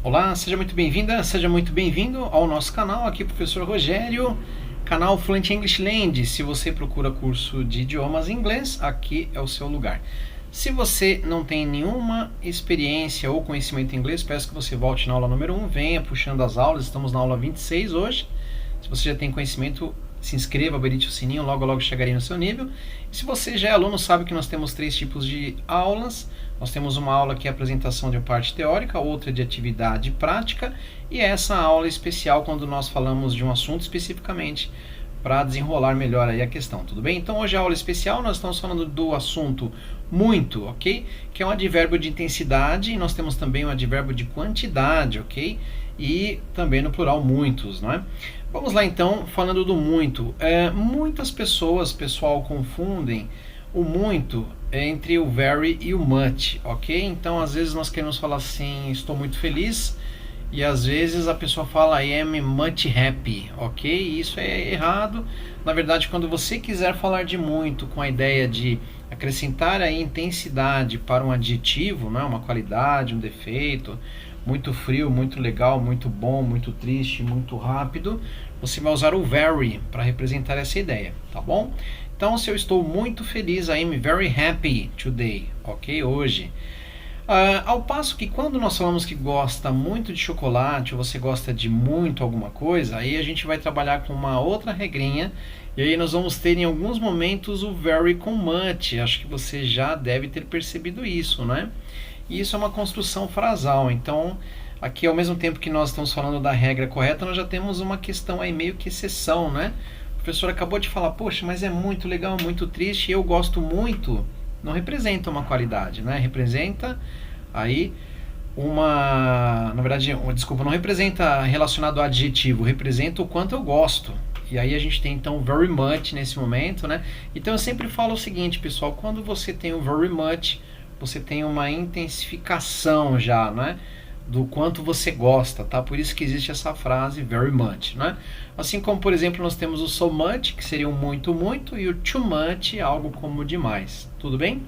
Olá, seja muito bem-vinda, seja muito bem-vindo ao nosso canal, aqui professor Rogério, canal Fluent English Land. Se você procura curso de idiomas em inglês, aqui é o seu lugar. Se você não tem nenhuma experiência ou conhecimento em inglês, peço que você volte na aula número 1, venha puxando as aulas, estamos na aula 26 hoje. Se você já tem conhecimento, se inscreva, habilite o sininho, logo logo chegarei no seu nível. E se você já é aluno, sabe que nós temos 3 tipos de aulas. Nós temos uma aula que é a apresentação de uma parte teórica, outra de atividade prática, e essa aula especial quando nós falamos de um assunto especificamente para desenrolar melhor aí a questão, tudo bem? Então hoje a aula especial nós estamos falando do assunto muito, ok? Que é um advérbio de intensidade, e nós temos também um advérbio de quantidade, ok? E também no plural muitos, não é? Vamos lá então, falando do muito. Muitas pessoas, pessoal, confundem o muito entre o very e o much, ok? Então às vezes nós queremos falar assim, estou muito feliz, e às vezes a pessoa fala I am much happy, ok? Isso é errado. Na verdade, quando você quiser falar de muito com a ideia de acrescentar a intensidade para um adjetivo, não é? Uma qualidade, um defeito, muito frio, muito legal, muito bom, muito triste, muito rápido, você vai usar o very para representar essa ideia, tá bom? Então, se eu estou muito feliz, I am very happy today, ok? Hoje. Ao passo que quando nós falamos que gosta muito de chocolate, ou você gosta de muito alguma coisa, aí a gente vai trabalhar com uma outra regrinha, e aí nós vamos ter em alguns momentos o very com much. Acho que você já deve ter percebido isso, né? E isso é uma construção frasal, então aqui ao mesmo tempo que nós estamos falando da regra correta, nós já temos uma questão aí meio que exceção, né? O professor acabou de falar, poxa, mas é muito legal, muito triste, eu gosto muito, não representa uma qualidade, né? Representa aí uma, na verdade, desculpa, não representa relacionado ao adjetivo, representa o quanto eu gosto. E aí a gente tem então very much nesse momento, né? Então eu sempre falo o seguinte, pessoal, quando você tem o very much, você tem uma intensificação já, né? Do quanto você gosta, tá? Por isso que existe essa frase very much, né? Assim como, por exemplo, nós temos o so much, que seria o muito, muito, e o too much, algo como demais, tudo bem?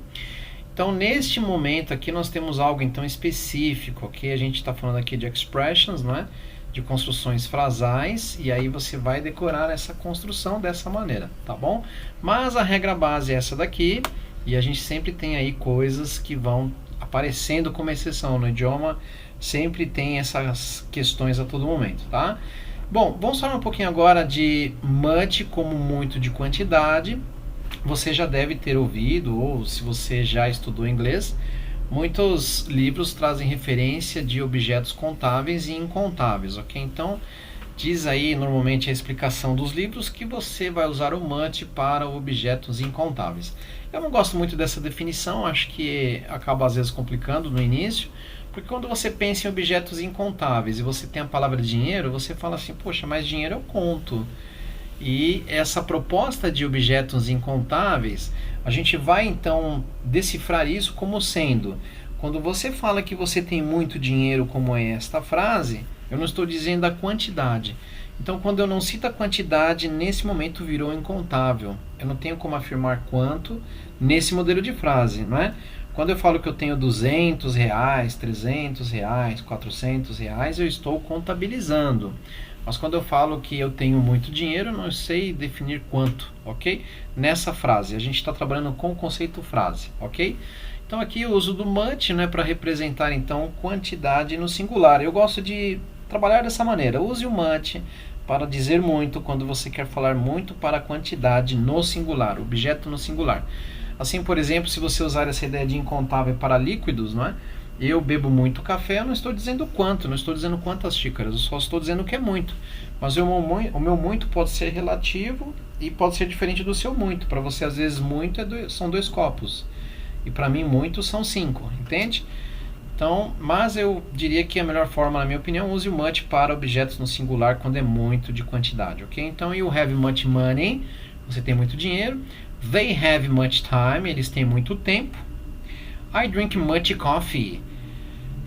Então, neste momento aqui, nós temos algo então específico, ok? A gente está falando aqui de expressions, né? De construções frasais, e aí você vai decorar essa construção dessa maneira, tá bom? Mas a regra base é essa daqui, e a gente sempre tem aí coisas que vão aparecendo como exceção no idioma, sempre tem essas questões a todo momento, tá? Bom, vamos falar um pouquinho agora de much como muito de quantidade. Você já deve ter ouvido, ou se você já estudou inglês, muitos livros trazem referência de objetos contáveis e incontáveis, ok? Então, diz aí normalmente a explicação dos livros que você vai usar o much para objetos incontáveis. Eu não gosto muito dessa definição, acho que acaba às vezes complicando no início, porque quando você pensa em objetos incontáveis e você tem a palavra dinheiro, você fala assim, poxa, mas dinheiro eu conto. E essa proposta de objetos incontáveis, a gente vai então decifrar isso como sendo, quando você fala que você tem muito dinheiro, como é esta frase, eu não estou dizendo a quantidade. Então, quando eu não cito a quantidade, nesse momento virou incontável. Eu não tenho como afirmar quanto nesse modelo de frase, não é? Quando eu falo que eu tenho 200 reais, 300 reais, 400 reais, eu estou contabilizando. Mas quando eu falo que eu tenho muito dinheiro, eu não sei definir quanto, ok? Nessa frase, a gente está trabalhando com o conceito frase, ok? Então aqui eu uso do much, né, para representar então quantidade no singular. Eu gosto de trabalhar dessa maneira. Use o much para dizer muito quando você quer falar muito para a quantidade no singular, objeto no singular. Assim, por exemplo, se você usar essa ideia de incontável para líquidos, não é? Eu bebo muito café, eu não estou dizendo quanto, não estou dizendo quantas xícaras, eu só estou dizendo que é muito. Mas o meu muito pode ser relativo e pode ser diferente do seu muito. Para você, às vezes, muito são 2 copos. E para mim, muito são 5, entende? Então, mas eu diria que a melhor forma, na minha opinião, use o much para objetos no singular quando é muito de quantidade, ok? Então, you have much money, você tem muito dinheiro. They have much time, eles têm muito tempo. I drink much coffee,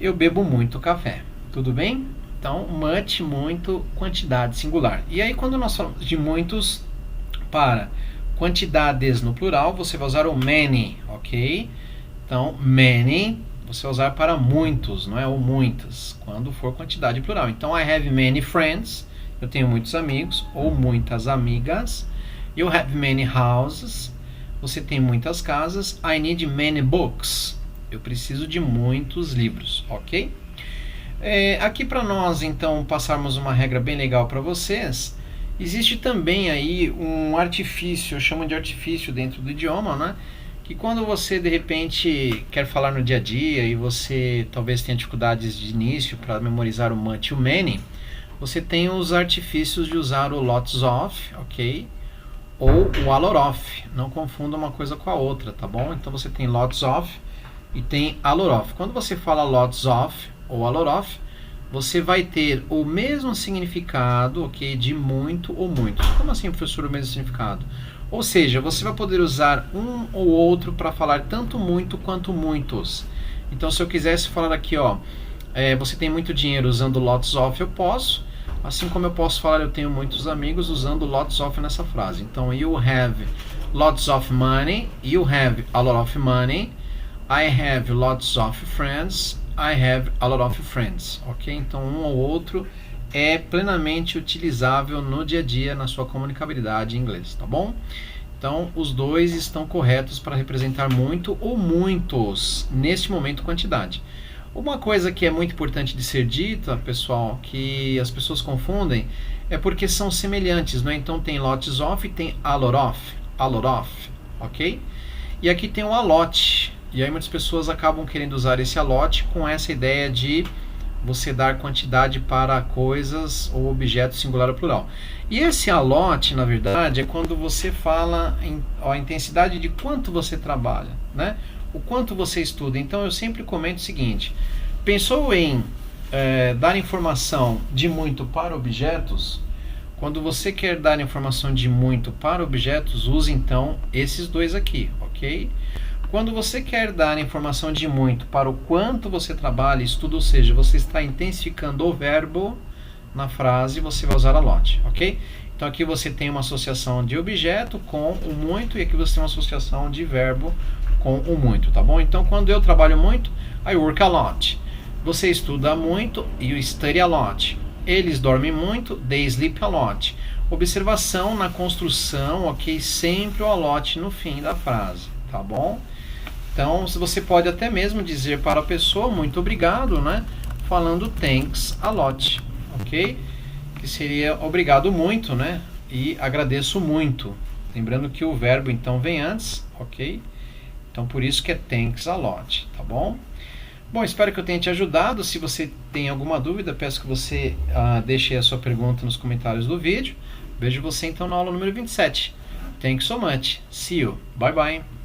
eu bebo muito café, tudo bem? Então, much, muito, quantidade, singular. E aí, quando nós falamos de muitos para quantidades no plural, você vai usar o many, ok? Então, many, você vai usar para muitos, não é? Ou muitas, quando for quantidade plural. Então, I have many friends, eu tenho muitos amigos, ou muitas amigas. You have many houses, você tem muitas casas. I need many books, eu preciso de muitos livros, ok? Aqui para nós, então, passarmos uma regra bem legal para vocês, existe também aí um artifício, eu chamo de artifício dentro do idioma, né? Que quando você de repente quer falar no dia a dia e você talvez tenha dificuldades de início para memorizar o much e o many, você tem os artifícios de usar o lots of, ok? Ou o a lot of, não confunda uma coisa com a outra, tá bom? Então você tem lots of e tem a lot of. Quando você fala lots of ou a lot of, você vai ter o mesmo significado, ok? De muito ou muitos. Como assim, professor, o mesmo significado? Ou seja, você vai poder usar um ou outro para falar tanto muito quanto muitos. Então, se eu quisesse falar aqui, ó, você tem muito dinheiro usando lots of, eu posso. Assim como eu posso falar eu tenho muitos amigos usando lots of nessa frase. Então, you have lots of money, you have a lot of money, I have lots of friends, I have a lot of friends, ok? Então, um ou outro é plenamente utilizável no dia a dia na sua comunicabilidade em inglês, tá bom? Então, os dois estão corretos para representar muito ou muitos, neste momento, quantidade. Uma coisa que é muito importante de ser dita, pessoal, que as pessoas confundem, é porque são semelhantes, né? Então, tem lots of e tem a lot of, ok? E aqui tem o a lot, e aí muitas pessoas acabam querendo usar esse a lot com essa ideia de você dar quantidade para coisas ou objetos singular ou plural. E esse a lot, na verdade, é quando você fala a intensidade de quanto você trabalha, né? O quanto você estuda. Então eu sempre comento o seguinte: pensou em dar informação de muito para objetos? Quando você quer dar informação de muito para objetos, use então esses dois aqui, ok? Quando você quer dar informação de muito para o quanto você trabalha e estuda, ou seja, você está intensificando o verbo na frase, você vai usar a lot, ok? Então aqui você tem uma associação de objeto com o muito e aqui você tem uma associação de verbo com o muito, tá bom? Então quando eu trabalho muito, I work a lot. Você estuda muito, you study a lot. Eles dormem muito, they sleep a lot. Observação na construção, ok? Sempre o a lot no fim da frase, tá bom? Então, você pode até mesmo dizer para a pessoa, muito obrigado, né? Falando thanks a lot, ok? Que seria obrigado muito, né? E agradeço muito. Lembrando que o verbo, então, vem antes, ok? Então, por isso que é thanks a lot, tá bom? Bom, espero que eu tenha te ajudado. Se você tem alguma dúvida, peço que você deixe a sua pergunta nos comentários do vídeo. Vejo você, então, na aula número 27. Thanks so much. See you. Bye, bye.